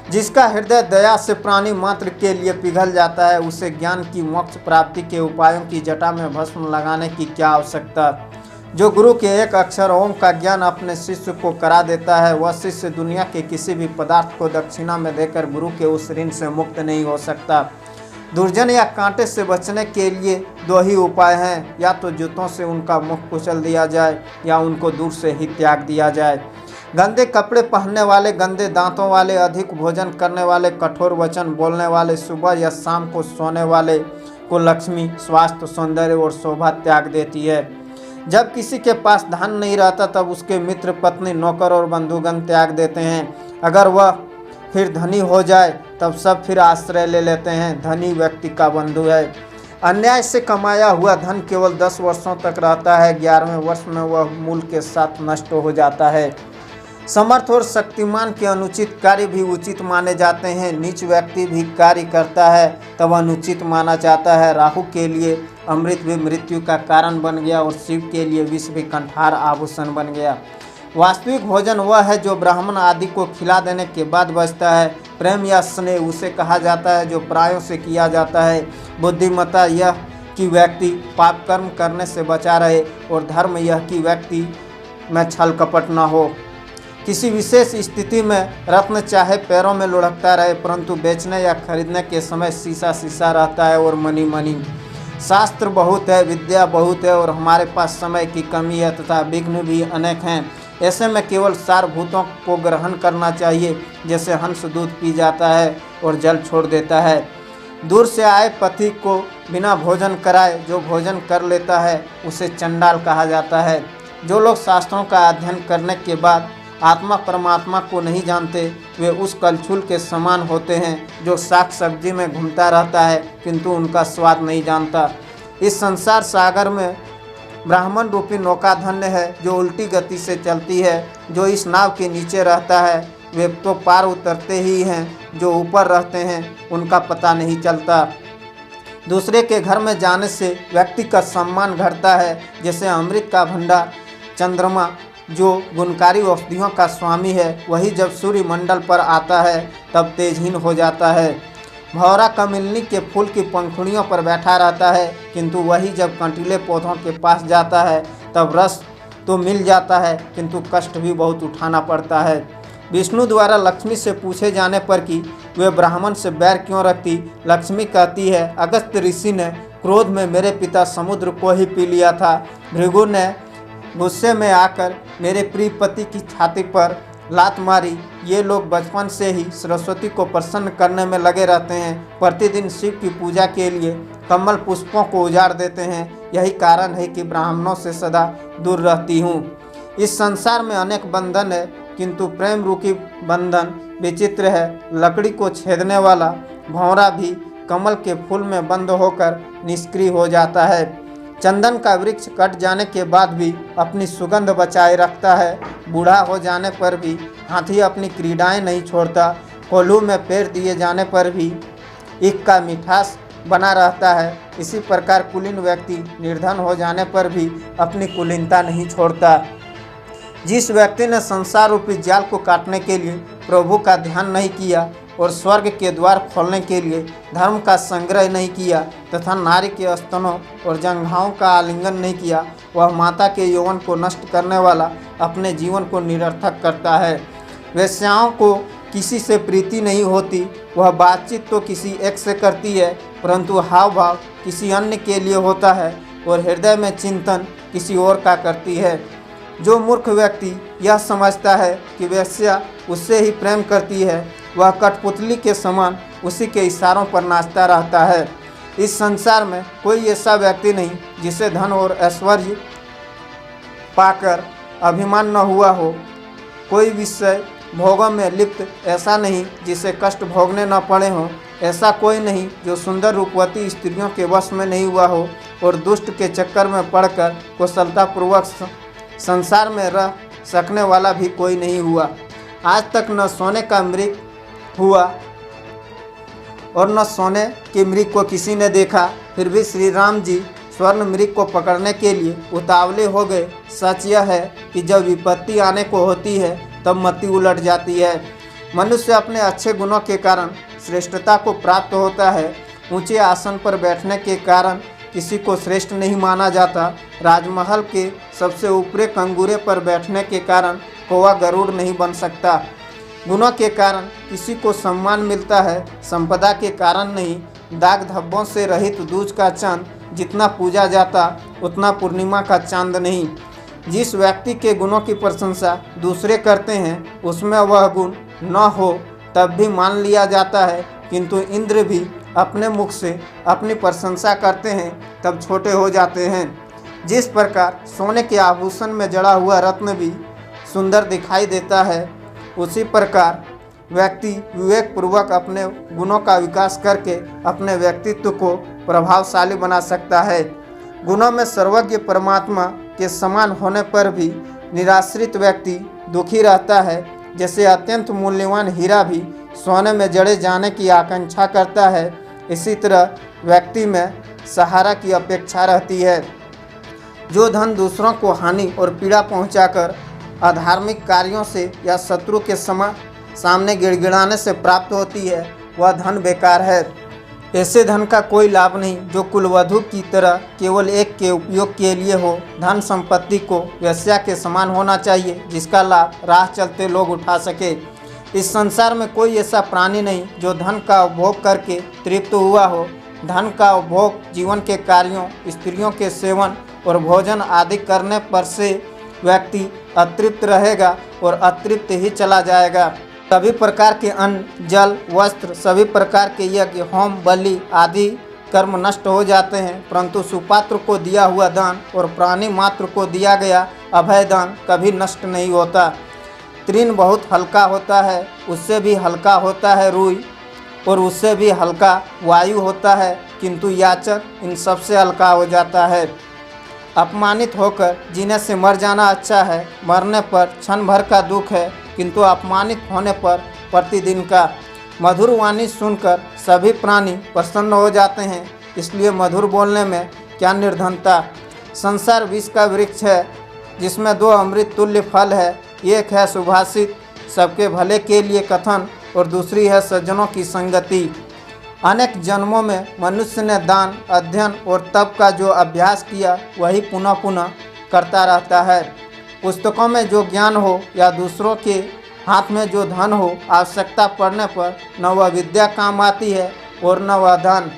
जिसका हृदय दया से प्राणी मात्र के लिए पिघल जाता है, उसे ज्ञान की मोक्ष प्राप्ति के उपायों की जटा में भस्म लगाने की क्या आवश्यकता। जो गुरु के एक अक्षर ओम का ज्ञान अपने शिष्य को करा देता है, वह शिष्य दुनिया के किसी भी पदार्थ को दक्षिणा में देकर गुरु के उस ऋण से मुक्त नहीं हो सकता। दुर्जन या कांटे से बचने के लिए दो ही उपाय हैं, या तो जूतों से उनका मुख कुचल दिया जाए या उनको दूर से ही त्याग दिया जाए। गंदे कपड़े पहनने वाले, गंदे दांतों वाले, अधिक भोजन करने वाले, कठोर वचन बोलने वाले, सुबह या शाम को सोने वाले को लक्ष्मी, स्वास्थ्य, सौंदर्य और शोभा त्याग देती है। जब किसी के पास धन नहीं रहता तब उसके मित्र, पत्नी, नौकर और बंधुगण त्याग देते हैं। अगर वह फिर धनी हो जाए तब सब फिर आश्रय ले लेते हैं। धनी व्यक्ति का बंधु है। अन्याय से कमाया हुआ धन केवल 10 वर्षों तक रहता है, 11वें वर्ष में वह मूल के साथ नष्ट हो जाता है। समर्थ और शक्तिमान के अनुचित कार्य भी उचित माने जाते हैं। नीच व्यक्ति भी कार्य करता है तब अनुचित माना जाता है। राहु के लिए अमृत भी मृत्यु का कारण बन गया और शिव के लिए विष भी कंठार आभूषण बन गया। वास्तविक भोजन वह है जो ब्राह्मण आदि को खिला देने के बाद बचता है। प्रेम या स्नेह उसे कहा जाता है जो प्रायों से किया जाता है। बुद्धिमत्ता यह कि व्यक्ति पाप कर्म करने से बचा रहे, और धर्म यह कि व्यक्ति में छल कपट न हो। किसी विशेष स्थिति में रत्न चाहे पैरों में लुढ़कता रहे, परंतु बेचने या खरीदने के समय शीशा शीशा रहता है और मनी मनी। शास्त्र बहुत है, विद्या बहुत है, और हमारे पास समय की कमी है तथा विघ्न भी अनेक हैं। ऐसे में केवल सारभूतों को ग्रहण करना चाहिए, जैसे हंस दूध पी जाता है और जल छोड़ देता है। दूर से आए पथिक को बिना भोजन कराए जो भोजन कर लेता है उसे चंडाल कहा जाता है। जो लोग शास्त्रों का अध्ययन करने के बाद आत्मा परमात्मा को नहीं जानते, वे उस कलछुल के समान होते हैं जो साग सब्जी में घूमता रहता है किंतु उनका स्वाद नहीं जानता। इस संसार सागर में ब्राह्मण रूपी नौका धन्य है जो उल्टी गति से चलती है। जो इस नाव के नीचे रहता है वे तो पार उतरते ही हैं, जो ऊपर रहते हैं उनका पता नहीं चलता। दूसरे के घर में जाने से व्यक्ति का सम्मान घटता है, जैसे अमृत का भंडार चंद्रमा जो गुणकारी औषधियों का स्वामी है, वही जब सूर्य मंडल पर आता है तब तेजहीन हो जाता है। भौरा कमिलनी के फूल की पंखुड़ियों पर बैठा रहता है, किंतु वही जब कंटीले पौधों के पास जाता है तब रस तो मिल जाता है किंतु कष्ट भी बहुत उठाना पड़ता है। विष्णु द्वारा लक्ष्मी से पूछे जाने पर कि वे ब्राह्मण से बैर क्यों रखती, लक्ष्मी कहती है, अगस्त्य ऋषि ने क्रोध में मेरे पिता समुद्र को ही पी लिया था। भृगु ने गुस्से में आकर मेरे प्रिय पति की छाती पर लात मारी। ये लोग बचपन से ही सरस्वती को प्रसन्न करने में लगे रहते हैं। प्रतिदिन शिव की पूजा के लिए कमल पुष्पों को उजाड़ देते हैं। यही कारण है कि ब्राह्मणों से सदा दूर रहती हूँ। इस संसार में अनेक बंधन है, किंतु प्रेम रूपी बंधन विचित्र है। लकड़ी को छेदने वाला भौरा भी कमल के फूल में बंद होकर निष्क्रिय हो जाता है। चंदन का वृक्ष कट जाने के बाद भी अपनी सुगंध बचाए रखता है। बूढ़ा हो जाने पर भी हाथी अपनी क्रीड़ाएं नहीं छोड़ता। कोल्हू में पैर दिए जाने पर भी ईख का मिठास बना रहता है। इसी प्रकार कुलीन व्यक्ति निर्धन हो जाने पर भी अपनी कुलीनता नहीं छोड़ता। जिस व्यक्ति ने संसार रूपी जाल को काटने के लिए प्रभु का ध्यान नहीं किया और स्वर्ग के द्वार खोलने के लिए धर्म का संग्रह नहीं किया तथा नारी के स्तनों और जंघाओं का आलिंगन नहीं किया, वह माता के यौवन को नष्ट करने वाला अपने जीवन को निरर्थक करता है। वेश्याओं को किसी से प्रीति नहीं होती, वह बातचीत तो किसी एक से करती है परंतु हाव भाव किसी अन्य के लिए होता है और हृदय में चिंतन किसी और का करती है। जो मूर्ख व्यक्ति यह समझता है कि वेश्या उससे ही प्रेम करती है, वह कठपुतली के समान उसी के इशारों पर नाचता रहता है। इस संसार में कोई ऐसा व्यक्ति नहीं जिसे धन और ऐश्वर्य पाकर अभिमान न हुआ हो। कोई विषय भोगों में लिप्त ऐसा नहीं जिसे कष्ट भोगने न पड़े हों। ऐसा कोई नहीं जो सुंदर रूपवती स्त्रियों के वश में नहीं हुआ हो, और दुष्ट के चक्कर में पड़कर कुशलतापूर्वक संसार में रह सकने वाला भी कोई नहीं हुआ। आज तक न सोने का मृग हुआ और न सोने के मृग को किसी ने देखा, फिर भी श्री राम जी स्वर्ण मृग को पकड़ने के लिए उतावले हो गए। सच यह है कि जब विपत्ति आने को होती है तब मति उलट जाती है। मनुष्य अपने अच्छे गुणों के कारण श्रेष्ठता को प्राप्त होता है। ऊंचे आसन पर बैठने के कारण किसी को श्रेष्ठ नहीं माना जाता। राजमहल के सबसे ऊपरी कंगूरे पर बैठने के कारण कौवा गरुड़ नहीं बन सकता। गुणों के कारण किसी को सम्मान मिलता है, संपदा के कारण नहीं। दाग धब्बों से रहित दूज का चांद जितना पूजा जाता उतना पूर्णिमा का चांद नहीं। जिस व्यक्ति के गुणों की प्रशंसा दूसरे करते हैं उसमें वह गुण न हो तब भी मान लिया जाता है, किंतु इंद्र भी अपने मुख से अपनी प्रशंसा करते हैं तब छोटे हो जाते हैं। जिस प्रकार सोने के आभूषण में जड़ा हुआ रत्न भी सुंदर दिखाई देता है, उसी प्रकार व्यक्ति विवेकपूर्वक अपने गुणों का विकास करके अपने व्यक्तित्व को प्रभावशाली बना सकता है। गुणों में सर्वज्ञ परमात्मा के समान होने पर भी निराश्रित व्यक्ति दुखी रहता है। जैसे अत्यंत मूल्यवान हीरा भी सोने में जड़े जाने की आकांक्षा करता है, इसी तरह व्यक्ति में सहारा की अपेक्षा रहती है। जो धन दूसरों को हानि और पीड़ा पहुंचाकर अधार्मिक कार्यों से या शत्रु के सामने गिड़गिड़ाने से प्राप्त होती है, वह धन बेकार है। ऐसे धन का कोई लाभ नहीं जो कुलवधू की तरह केवल एक के उपयोग के लिए हो। धन संपत्ति को वेश्या के समान होना चाहिए जिसका लाभ राह चलते लोग उठा सके। इस संसार में कोई ऐसा प्राणी नहीं जो धन का उपभोग करके तृप्त हुआ हो। धन का उपभोग जीवन के कार्यों, स्त्रियों के सेवन और भोजन आदि करने पर से व्यक्ति अतृप्त रहेगा और अतृप्त ही चला जाएगा। सभी प्रकार के अन्न, जल, वस्त्र, सभी प्रकार के यज्ञ, होम, बलि आदि कर्म नष्ट हो जाते हैं, परंतु सुपात्र को दिया हुआ दान और प्राणी मात्र को दिया गया अभय दान कभी नष्ट नहीं होता। तृण बहुत हल्का होता है, उससे भी हल्का होता है रुई, और उससे भी हल्का वायु होता है, किंतु याचक इन सबसे हल्का हो जाता है। अपमानित होकर जीने से मर जाना अच्छा है। मरने पर क्षण भर का दुख है, किंतु अपमानित होने पर प्रतिदिन का। मधुर वाणी सुनकर सभी प्राणी प्रसन्न हो जाते हैं, इसलिए मधुर बोलने में क्या निर्धनता। संसार विष का वृक्ष है जिसमें 2 अमृत तुल्य फल है। एक है सुभाषित, सबके भले के लिए कथन, और दूसरी है सज्जनों की संगति। अनेक जन्मों में मनुष्य ने दान, अध्ययन और तप का जो अभ्यास किया वही पुनः पुनः करता रहता है। पुस्तकों में जो ज्ञान हो या दूसरों के हाथ में जो धन हो, आवश्यकता पड़ने पर न वह विद्या काम आती है और न वह धन।